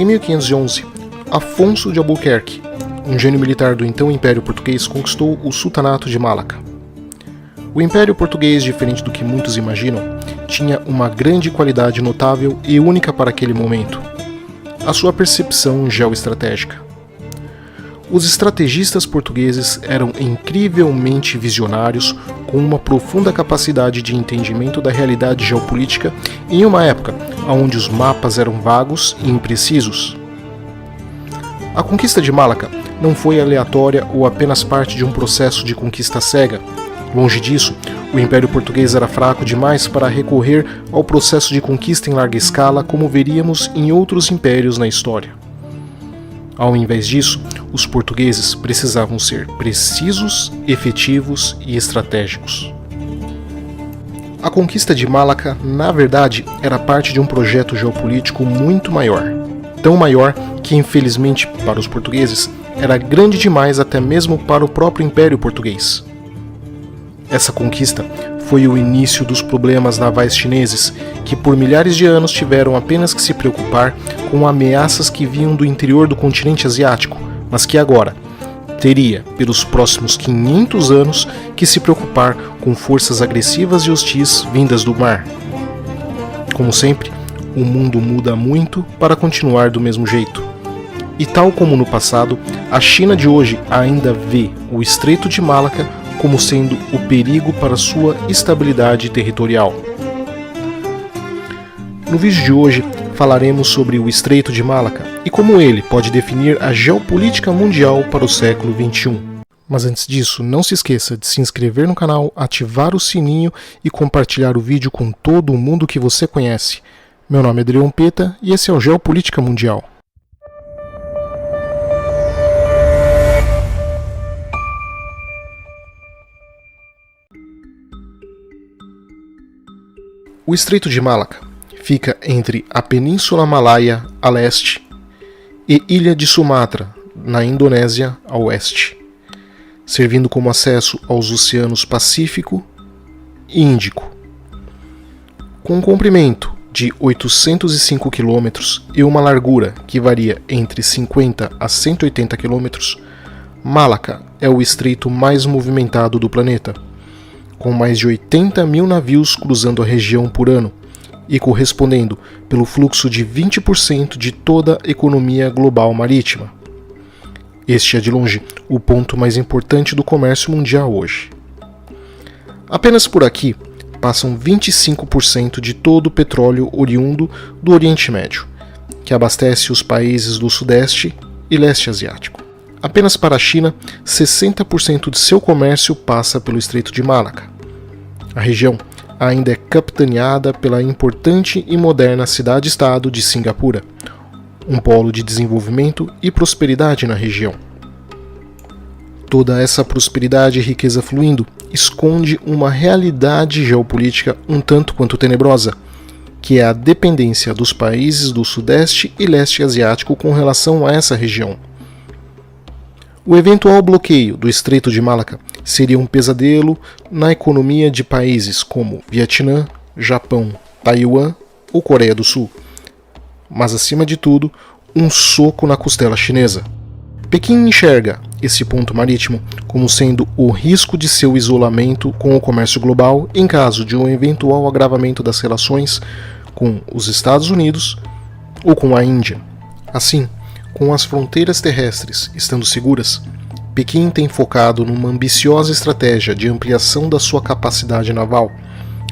Em 1511, Afonso de Albuquerque, um gênio militar do então Império Português, conquistou o Sultanato de Malaca. O Império Português, diferente do que muitos imaginam, tinha uma grande qualidade notável e única para aquele momento: a sua percepção geoestratégica. Os estrategistas portugueses eram incrivelmente visionários, com uma profunda capacidade de entendimento da realidade geopolítica em uma época onde os mapas eram vagos e imprecisos. A conquista de Malaca não foi aleatória ou apenas parte de um processo de conquista cega. Longe disso, o Império Português era fraco demais para recorrer ao processo de conquista em larga escala, como veríamos em outros impérios na história. Ao invés disso, os portugueses precisavam ser precisos, efetivos e estratégicos. A conquista de Malaca, na verdade, era parte de um projeto geopolítico muito maior. Tão maior que, infelizmente para os portugueses, era grande demais até mesmo para o próprio Império Português. Essa conquista foi o início dos problemas navais chineses, que por milhares de anos tiveram apenas que se preocupar com ameaças que vinham do interior do continente asiático, mas que agora teria, pelos próximos 500 anos, que se preocupar com forças agressivas e hostis vindas do mar. Como sempre, o mundo muda muito para continuar do mesmo jeito. E tal como no passado, a China de hoje ainda vê o Estreito de Malaca como sendo o perigo para sua estabilidade territorial. No vídeo de hoje falaremos sobre o Estreito de Malaca e como ele pode definir a geopolítica mundial para o século XXI. Mas antes disso, não se esqueça de se inscrever no canal, ativar o sininho e compartilhar o vídeo com todo mundo que você conhece. Meu nome é Adriano Peta e esse é o Geopolítica Mundial. O Estreito de Malaca fica entre a Península Malaia a leste e Ilha de Sumatra, na Indonésia, a oeste, servindo como acesso aos oceanos Pacífico e Índico. Com um comprimento de 805 km e uma largura que varia entre 50 a 180 km, Malaca é o estreito mais movimentado do planeta, com mais de 80 mil navios cruzando a região por ano e correspondendo pelo fluxo de 20% de toda a economia global marítima. Este é de longe o ponto mais importante do comércio mundial hoje. Apenas por aqui passam 25% de todo o petróleo oriundo do Oriente Médio, que abastece os países do Sudeste e Leste Asiático. Apenas para a China, 60% de seu comércio passa pelo Estreito de Malaca. A região ainda é capitaneada pela importante e moderna cidade-estado de Cingapura, um polo de desenvolvimento e prosperidade na região. Toda essa prosperidade e riqueza fluindo esconde uma realidade geopolítica um tanto quanto tenebrosa, que é a dependência dos países do Sudeste e Leste Asiático com relação a essa região. O eventual bloqueio do Estreito de Malaca seria um pesadelo na economia de países como Vietnã, Japão, Taiwan ou Coreia do Sul, mas acima de tudo, um soco na costela chinesa. Pequim enxerga esse ponto marítimo como sendo o risco de seu isolamento com o comércio global em caso de um eventual agravamento das relações com os Estados Unidos ou com a Índia. Assim, com as fronteiras terrestres estando seguras, Pequim tem focado numa ambiciosa estratégia de ampliação da sua capacidade naval,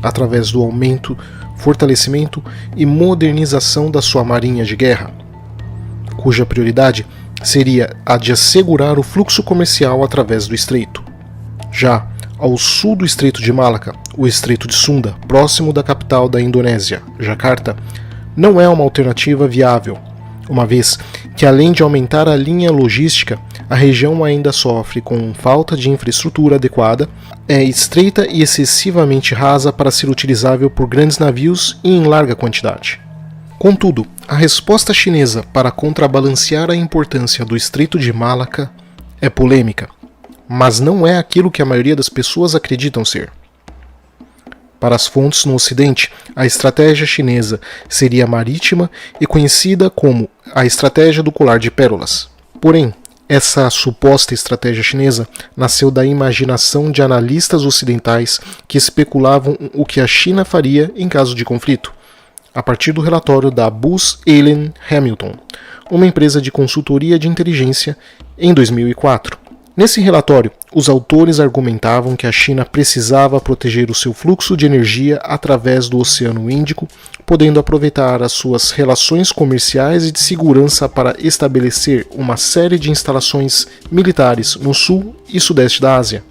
através do aumento, fortalecimento e modernização da sua marinha de guerra, cuja prioridade seria a de assegurar o fluxo comercial através do estreito. Já ao sul do Estreito de Malaca, o Estreito de Sunda, próximo da capital da Indonésia, Jakarta, não é uma alternativa viável, uma vez que, além de aumentar a linha logística, a região ainda sofre com falta de infraestrutura adequada, é estreita e excessivamente rasa para ser utilizável por grandes navios e em larga quantidade. Contudo, a resposta chinesa para contrabalancear a importância do Estreito de Malaca é polêmica, mas não é aquilo que a maioria das pessoas acreditam ser. Para as fontes no Ocidente, a estratégia chinesa seria marítima e conhecida como a estratégia do colar de pérolas. Porém, essa suposta estratégia chinesa nasceu da imaginação de analistas ocidentais que especulavam o que a China faria em caso de conflito, a partir do relatório da Booz Allen Hamilton, uma empresa de consultoria de inteligência, em 2004. Nesse relatório, os autores argumentavam que a China precisava proteger o seu fluxo de energia através do Oceano Índico, podendo aproveitar as suas relações comerciais e de segurança para estabelecer uma série de instalações militares no sul e sudeste da Ásia.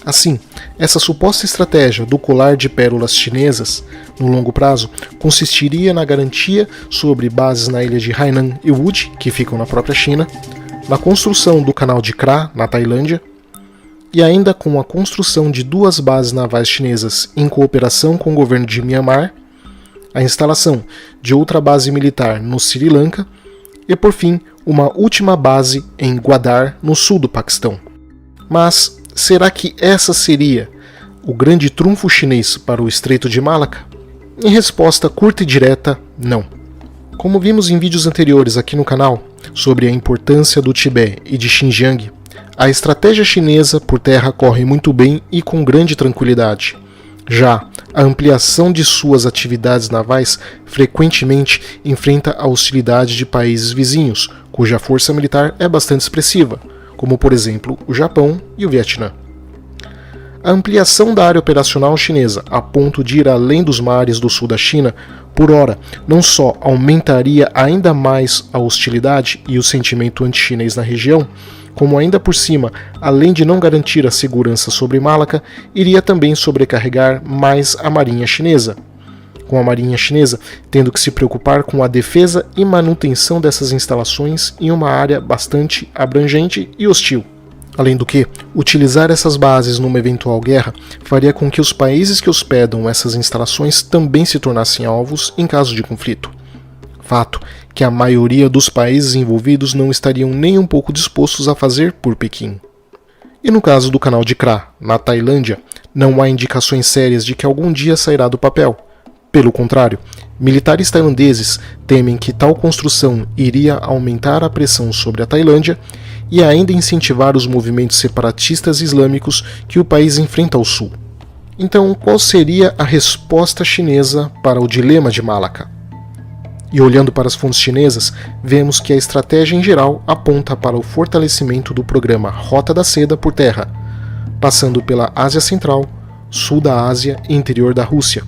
Assim, essa suposta estratégia do colar de pérolas chinesas, no longo prazo, consistiria na garantia sobre bases na ilha de Hainan e Woody, que ficam na própria China, na construção do canal de Kra, na Tailândia, e ainda com a construção de 2 bases navais chinesas em cooperação com o governo de Myanmar, a instalação de outra base militar no Sri Lanka e, por fim, uma última base em Gwadar, no sul do Paquistão. Mas será que essa seria o grande trunfo chinês para o Estreito de Malaca? Em resposta curta e direta, não. Como vimos em vídeos anteriores aqui no canal sobre a importância do Tibete e de Xinjiang, a estratégia chinesa por terra corre muito bem e com grande tranquilidade. Já a ampliação de suas atividades navais frequentemente enfrenta a hostilidade de países vizinhos, cuja força militar é bastante expressiva, como por exemplo o Japão e o Vietnã. A ampliação da área operacional chinesa a ponto de ir além dos mares do sul da China, por ora, não só aumentaria ainda mais a hostilidade e o sentimento anti-chinês na região, como ainda por cima, além de não garantir a segurança sobre Malaca, iria também sobrecarregar mais a marinha chinesa, com a marinha chinesa tendo que se preocupar com a defesa e manutenção dessas instalações em uma área bastante abrangente e hostil. Além do que, utilizar essas bases numa eventual guerra faria com que os países que hospedam essas instalações também se tornassem alvos em caso de conflito. Fato que a maioria dos países envolvidos não estariam nem um pouco dispostos a fazer por Pequim. E no caso do canal de Kra, na Tailândia, não há indicações sérias de que algum dia sairá do papel. Pelo contrário, militares tailandeses temem que tal construção iria aumentar a pressão sobre a Tailândia e ainda incentivar os movimentos separatistas islâmicos que o país enfrenta ao sul. Então, qual seria a resposta chinesa para o dilema de Malaca? E olhando para as fontes chinesas, vemos que a estratégia em geral aponta para o fortalecimento do programa Rota da Seda por terra, passando pela Ásia Central, sul da Ásia e interior da Rússia.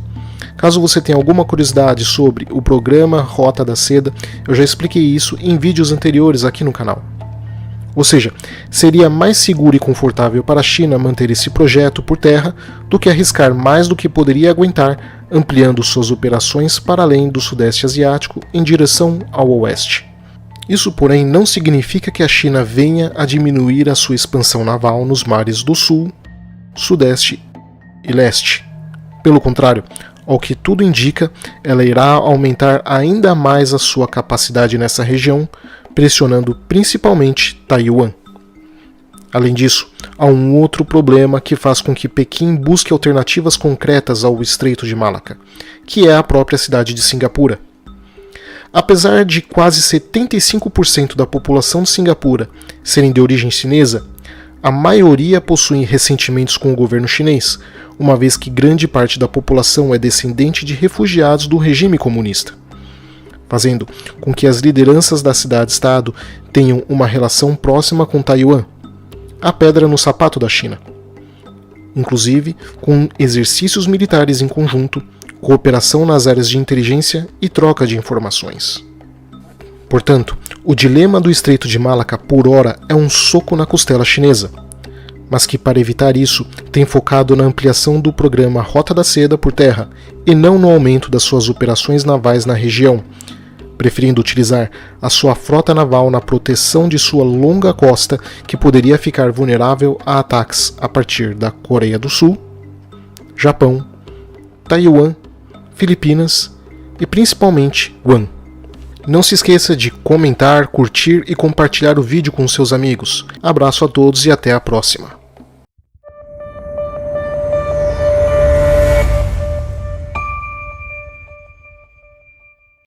Caso você tenha alguma curiosidade sobre o programa Rota da Seda, eu já expliquei isso em vídeos anteriores aqui no canal. Ou seja, seria mais seguro e confortável para a China manter esse projeto por terra do que arriscar mais do que poderia aguentar, ampliando suas operações para além do Sudeste Asiático em direção ao Oeste. Isso, porém, não significa que a China venha a diminuir a sua expansão naval nos mares do Sul, Sudeste e Leste. Pelo contrário, ao que tudo indica, ela irá aumentar ainda mais a sua capacidade nessa região, pressionando principalmente Taiwan. Além disso, há um outro problema que faz com que Pequim busque alternativas concretas ao Estreito de Malaca, que é a própria cidade de Singapura. Apesar de quase 75% da população de Singapura serem de origem chinesa, a maioria possui ressentimentos com o governo chinês, uma vez que grande parte da população é descendente de refugiados do regime comunista, fazendo com que as lideranças da cidade-estado tenham uma relação próxima com Taiwan, a pedra no sapato da China, inclusive com exercícios militares em conjunto, cooperação nas áreas de inteligência e troca de informações. Portanto, o dilema do Estreito de Malaca por ora é um soco na costela chinesa, mas que para evitar isso tem focado na ampliação do programa Rota da Seda por terra e não no aumento das suas operações navais na região, preferindo utilizar a sua frota naval na proteção de sua longa costa, que poderia ficar vulnerável a ataques a partir da Coreia do Sul, Japão, Taiwan, Filipinas e principalmente Guam. Não se esqueça de comentar, curtir e compartilhar o vídeo com seus amigos. Abraço a todos e até a próxima.